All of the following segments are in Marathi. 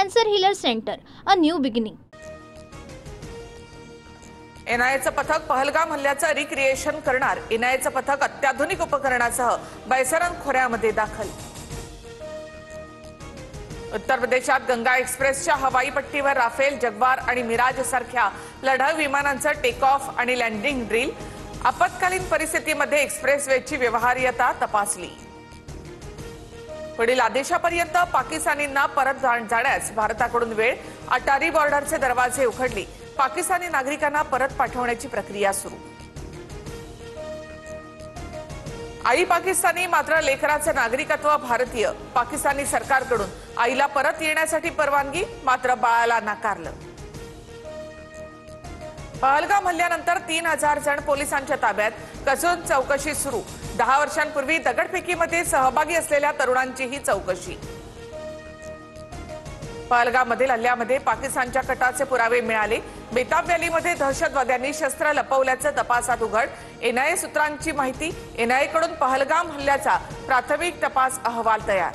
Cancer healer centre, a new beginning. एनआयएचं पथक पहलगाम हल्ल्याचं रिक्रिएशन करणार. एनआयएचं पथक अत्याधुनिक उपकरणासह बैसरन खोऱ्यामध्ये दाखल. उत्तर प्रदेशात गंगा एक्सप्रेसच्या हवाई पट्टीवर राफेल, जग्वार आणि मिराज सारख्या लढाऊ विमानांचं टेक ऑफ आणि लँडिंग ड्रिल. आपत्कालीन परिस्थितीमध्ये एक्सप्रेसवेची व्यवहार्यता तपासली. पुढील आदेशापर्यंत पाकिस्तानींना परत जाण्यास भारताकडून वेळ. अटारी बॉर्डरचे दरवाजे उघडले. पाकिस्तानी नागरिकांना परत पाठवण्याची प्रक्रिया सुरू. आई पाकिस्तानी मात्र लेकराचे नागरिकत्व भारतीय. पाकिस्तानी सरकारकडून आईला परत येण्यासाठी परवानगी, मात्र बाळाला नाकारलं. पहलगाम हल्ल्यानंतर 3000 जण पोलिसांच्या ताब्यात. कसून चौकशी सुरू. 10 वर्षांपूर्वी दगडफेकीमध्ये सहभागी असलेल्या तरुणांचीही चौकशी. पहलगाममधील हल्ल्यामध्ये पाकिस्तानच्या कटाचे पुरावे मिळाले. बेताब व्हॅलीमध्ये दहशतवाद्यांनी शस्त्र लपवल्याचं तपासात उघड. एनआयए सूत्रांची माहिती. एनआयएकडून पहलगाम हल्ल्याचा प्राथमिक तपास अहवाल तयार.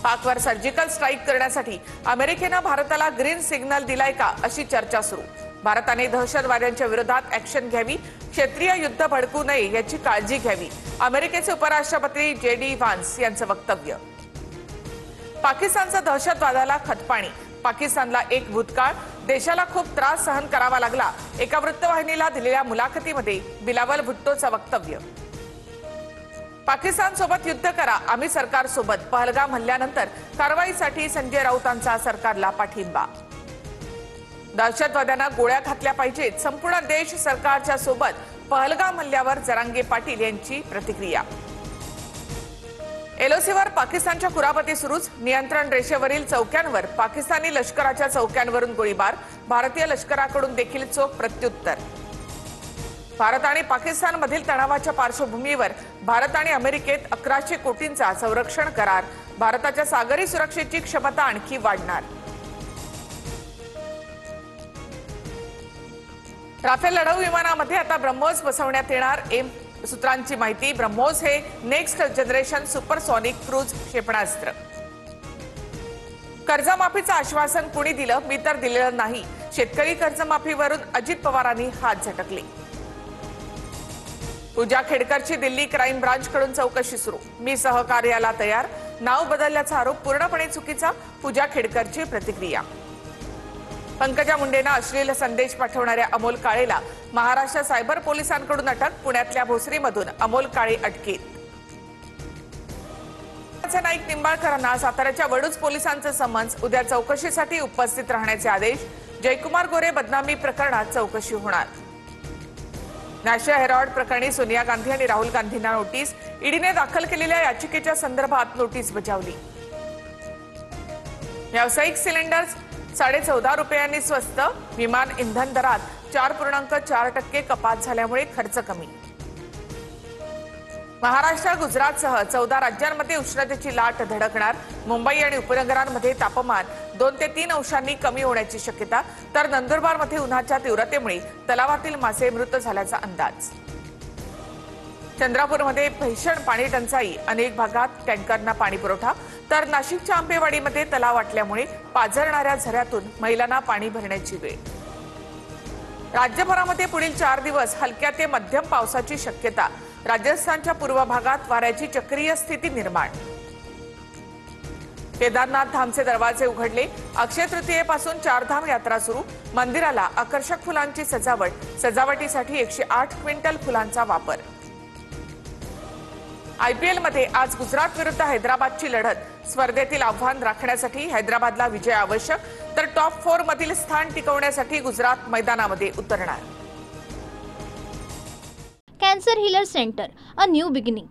पाकवर सर्जिकल स्ट्राईक करण्यासाठी अमेरिकेनं भारताला ग्रीन सिग्नल दिलाय का, अशी चर्चा सुरू. भारताने दहशतवाद्यांच्या विरोधात ऍक्शन घ्यावी, क्षेत्रीय युद्ध भडकू नये याची काळजी घ्यावी. अमेरिकेचे उपराष्ट्रपती JD व्हान्स यांचं वक्तव्य. पाकिस्तानचा दहशतवादाला खतपाणी. पाकिस्तानला एक भूतकाळ. देशाला खूप त्रास सहन करावा लागला. एका वृत्तवाहिनीला दिलेल्या मुलाखतीमध्ये बिलावल भुट्टोचं वक्तव्य. पाकिस्तान सोबत युद्ध करा, आम्ही सरकार सोबत. पहलगाम हल्ल्यानंतर कारवाईसाठी संजय राऊतांचा सरकारला पाठिंबा. दहशतवाद्यांना गोळ्या घातल्या पाहिजेत, संपूर्ण देश सरकारच्या सोबत. पहलगाम हल्ल्यावर जरांगे पाटील यांची प्रतिक्रिया. LOCवर पाकिस्तानच्या कुरापती सुरूच. नियंत्रण रेषेवरील चौक्यांवर पाकिस्तानी लष्कराच्या चौक्यांवरून गोळीबार. भारतीय लष्कराकडून देखील चोख प्रत्युत्तर. भारत आणि पाकिस्तानमधील तणावाच्या पार्श्वभूमीवर भारत आणि अमेरिकेत 1100 कोटींचा संरक्षण करार. भारताच्या सागरी सुरक्षेची क्षमता आणखी वाढणार. राफेल लढाऊ विमानामध्ये आता ब्रह्मोस बसवण्यात येणार. सूत्रांची माहिती. ब्रह्मोस हे नेक्स्ट जनरेशन सुपरसॉनिक क्रूज क्षेपणास्त्र. कर्जमाफीचं आश्वासन कुणी दिलं? मी तर दिलेलं नाही. शेतकरी कर्जमाफीवरून अजित पवारांनी हात झटकले. पूजा खेडकरची दिल्ली क्राईम ब्रांचकडून चौकशी सुरू. मी सहकार्याला तयार. नाव बदलल्याचा आरोप पूर्णपणे चुकीचा. पूजा खेडकरची प्रतिक्रिया. पंकजा मुंडेंना अश्लील संदेश पाठवणाऱ्या अमोल काळेला महाराष्ट्र सायबर पोलिसांकडून अटक. पुण्यातल्या भोसरीमधून अमोल काळे अटकेत. नाईक निंबाळकरांना साताऱ्याच्या वडूज पोलिसांचं समन्स. उद्या चौकशीसाठी उपस्थित राहण्याचे आदेश. जयकुमार गोरे बदनामी प्रकरणात चौकशी होणार. नॅशनल हेरॉल्ड प्रकरणी सोनिया गांधी आणि राहुल गांधींना नोटीस. ईडीने दाखल केलेल्या याचिकेच्या संदर्भात नोटीस बजावली. व्यावसायिक सिलेंडर्स 14.5 रुपयांनी स्वस्त. विमान इंधन दरात 4.4% कपात झाल्यामुळे खर्च कमी. महाराष्ट्र, गुजरातसह 14 राज्यांमध्ये उष्णतेची लाट धडकणार. मुंबई आणि उपनगरांमध्ये तापमान 2 ते 3 अंशांनी कमी होण्याची शक्यता. तर नंदुरबारमध्ये उन्हाच्या तीव्रतेमुळे तलावातील मासे मृत झाल्याचा अंदाज. चंद्रपूरमध्ये भीषण पाणी टंचाई. अनेक भागात टँकरना पाणी पुरवठा. तर नाशिकच्या आंबेवाडीमध्ये तलाव आटल्यामुळे पाझरणाऱ्या झऱ्यातून महिलांना पाणी भरण्याची वेळ. राज्यभरामध्ये पुढील 4 दिवस हलक्या ते मध्यम पावसाची शक्यता. राजस्थानच्या पूर्व भागात वाऱ्याची चक्रीय स्थिती निर्माण. केदारनाथ धामचे दरवाजे उघडले. अक्षय तृतीयेपासून 4 धाम यात्रा सुरू. मंदिराला आकर्षक फुलांची सजावट. सजावटीसाठी 108 क्विंटल फुलांचा वापर. IPL मध्ये आज गुजरात विरुद्ध हैदराबादची लढत. स्पर्धेतील आव्हान राखण्यासाठी हैदराबादला विजय आवश्यक. तर टॉप 4 मधील स्थान टिकवण्यासाठी गुजरात मैदानामध्ये उतरणार. Cancer healer centre, a new beginning.